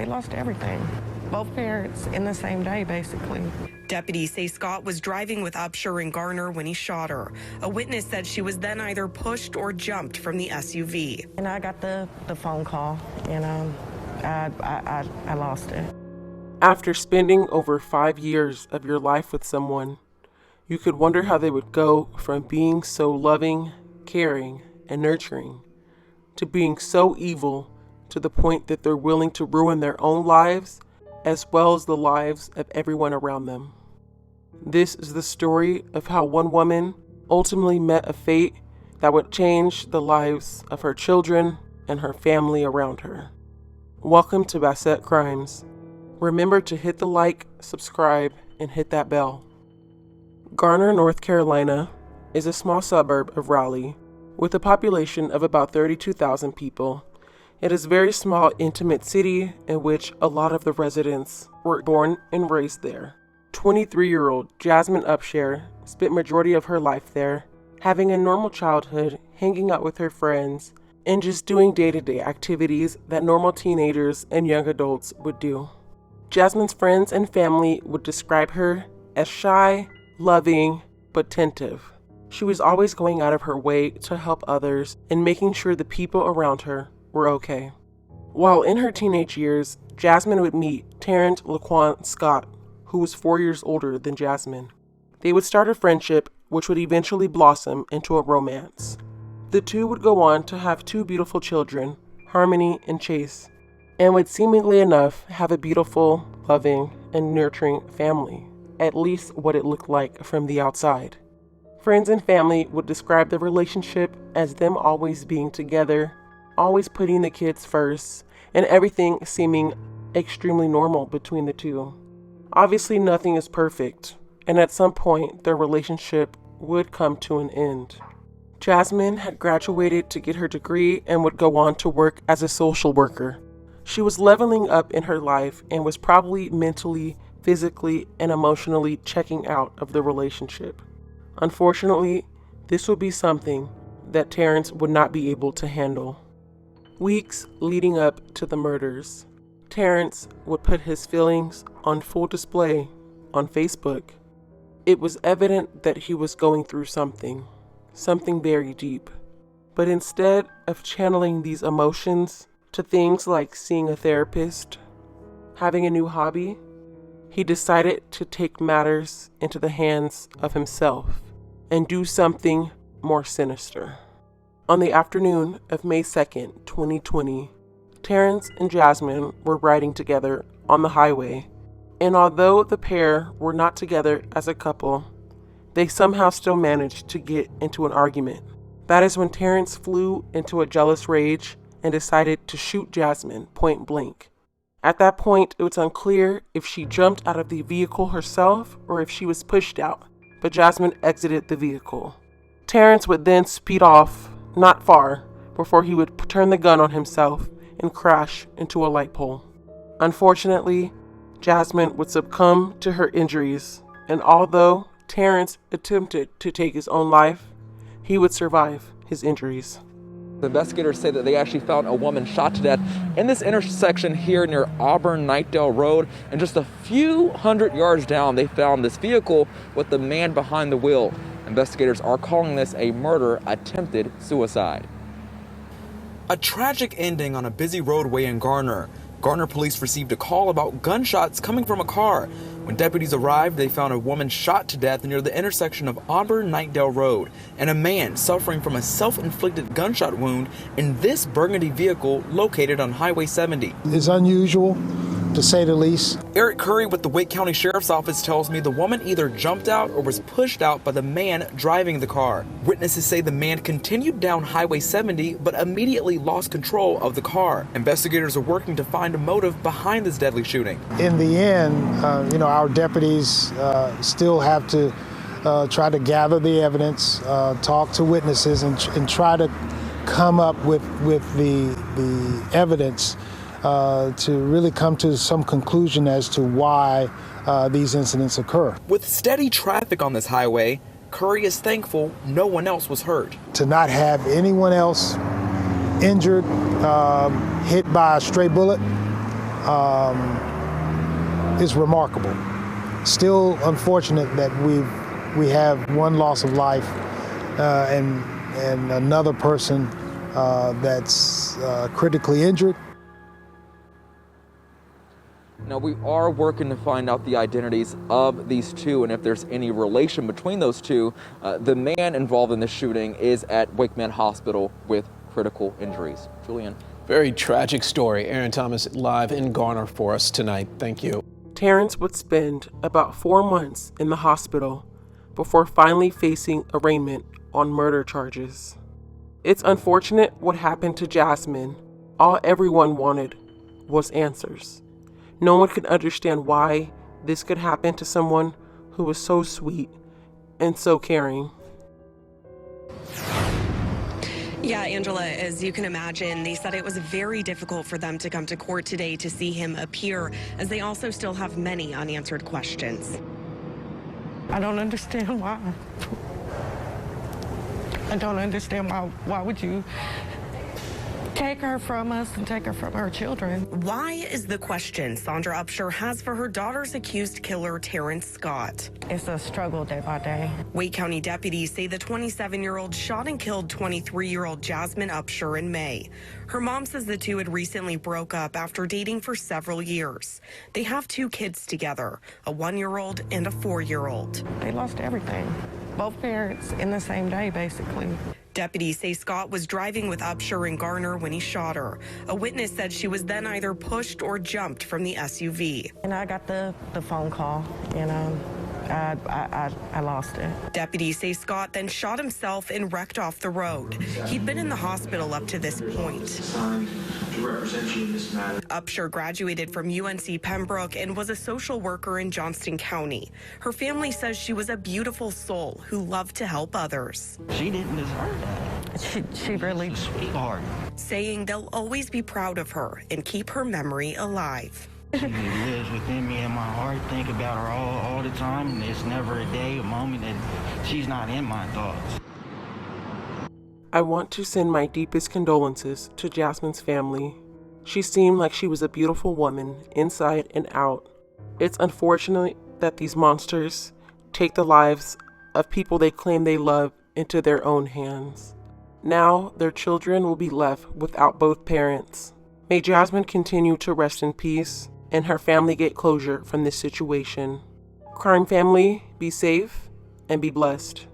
They lost everything. Both parents in the same day, basically. Deputies say Scott was driving with Upsher and Garner when he shot her. A witness said she was then either pushed or jumped from the SUV. And I got the phone call, and I lost it. After spending over 5 years of your life with someone, you could wonder how they would go from being so loving, caring, and nurturing to being so evil to the point that they're willing to ruin their own lives as well as the lives of everyone around them. This is the story of how one woman ultimately met a fate that would change the lives of her children and her family around her. Welcome to BaasetCrimez. Remember to hit the like, subscribe, and hit that bell. Garner, North Carolina is a small suburb of Raleigh with a population of about 32,000 people. It is a very small, intimate city in which a lot of the residents were born and raised there. 23-year-old Jasmine Upsher spent majority of her life there, having a normal childhood, hanging out with her friends, and just doing day-to-day activities that normal teenagers and young adults would do. Jasmine's friends and family would describe her as shy, loving, but attentive. She was always going out of her way to help others and making sure the people around her were okay. While in her teenage years, Jasmine would meet Terrance Laquan Scott, who was 4 years older than Jasmine. They would start a friendship which would eventually blossom into a romance. The two would go on to have 2 beautiful children, Harmony and Chase, and would seemingly enough have a beautiful, loving, and nurturing family, at least what it looked like from the outside. Friends and family would describe the relationship as them always being together, always putting the kids first, and everything seeming extremely normal between the two. Obviously, nothing is perfect, and at some point, their relationship would come to an end. Jasmine had graduated to get her degree and would go on to work as a social worker. She was leveling up in her life and was probably mentally, physically, and emotionally checking out of the relationship. Unfortunately, this would be something that Terrance would not be able to handle. Weeks leading up to the murders, Terrance would put his feelings on full display on Facebook. It was evident that he was going through something very deep. But instead of channeling these emotions to things like seeing a therapist, having a new hobby, he decided to take matters into the hands of himself and do something more sinister. On the afternoon of May 2nd, 2020, Terrance and Jasmine were riding together on the highway, and although the pair were not together as a couple, they somehow still managed to get into an argument. That is when Terrance flew into a jealous rage and decided to shoot Jasmine point blank. At that point, it was unclear if she jumped out of the vehicle herself or if she was pushed out, but Jasmine exited the vehicle. Terrance would then speed off not far before he would turn the gun on himself and crash into a light pole. Unfortunately, Jasmine would succumb to her injuries, and although Terrance attempted to take his own life, he would survive his injuries. The investigators say that they actually found a woman shot to death in this intersection here near Auburn-Knightdale Road, and just a few hundred yards down they found this vehicle with the man behind the wheel. Investigators are calling this a murder-attempted suicide. A tragic ending on a busy roadway in Garner. Garner police received a call about gunshots coming from a car. When deputies arrived, they found a woman shot to death near the intersection of Auburn-Knightdale Road and a man suffering from a self-inflicted gunshot wound in this burgundy vehicle located on Highway 70. It's unusual, to say the least. Eric Curry with the Wake County Sheriff's Office tells me the woman either jumped out or was pushed out by the man driving the car. Witnesses say the man continued down Highway 70 but immediately lost control of the car. Investigators are working to find a motive behind this deadly shooting. In the end, our deputies still have to try to gather the evidence, talk to witnesses, and try to come up with the evidence to really come to some conclusion as to why these incidents occur. With steady traffic on this highway, Curry is thankful no one else was hurt. To not have anyone else injured, hit by a stray bullet, is remarkable. Still unfortunate that we have one loss of life and another person that's critically injured. Now, we are working to find out the identities of these two and if there's any relation between those two. The man involved in the shooting is at Wakeman Hospital with critical injuries. Julian. Very tragic story. Aaron Thomas live in Garner for us tonight. Thank you. Terrance would spend about 4 months in the hospital before finally facing arraignment on murder charges. It's unfortunate what happened to Jasmine. All everyone wanted was answers. No one could understand why this could happen to someone who was so sweet and so caring. Yeah, Angela, as you can imagine, they said it was very difficult for them to come to court today to see him appear, as they also still have many unanswered questions. I don't understand why. I don't understand why would you take her from us and take her from her children. Why is the question Sandra Upsher has for her daughter's accused killer, Terrance Scott. It's a struggle day by day. Wake County deputies say the 27-year-old shot and killed 23-year-old Jasmine Upsher in May. Her mom says the two had recently broke up after dating for several years. They have 2 kids together, a 1-year-old and a 4-year-old. They lost everything. Both parents in the same day, basically. Deputies say Scott was driving with Upsher and Garner when he shot her. A witness said she was then either pushed or jumped from the SUV. And I got the phone call, I lost it. Deputies say Scott then shot himself and wrecked off the road. He'd been in the hospital up to this point. Upsher graduated from UNC Pembroke and was a social worker in Johnston County. Her family says she was a beautiful soul who loved to help others. She didn't deserve that. She really, Sweetheart. Saying they'll always be proud of her and keep her memory alive. She lives within me in my heart. Think about her all the time, and there's never a day, a moment that she's not in my thoughts. I want to send my deepest condolences to Jasmine's family. She seemed like she was a beautiful woman, inside and out. It's unfortunate that these monsters take the lives of people they claim they love into their own hands. Now, their children will be left without both parents. May Jasmine continue to rest in peace and her family get closure from this situation. Crime family, be safe and be blessed.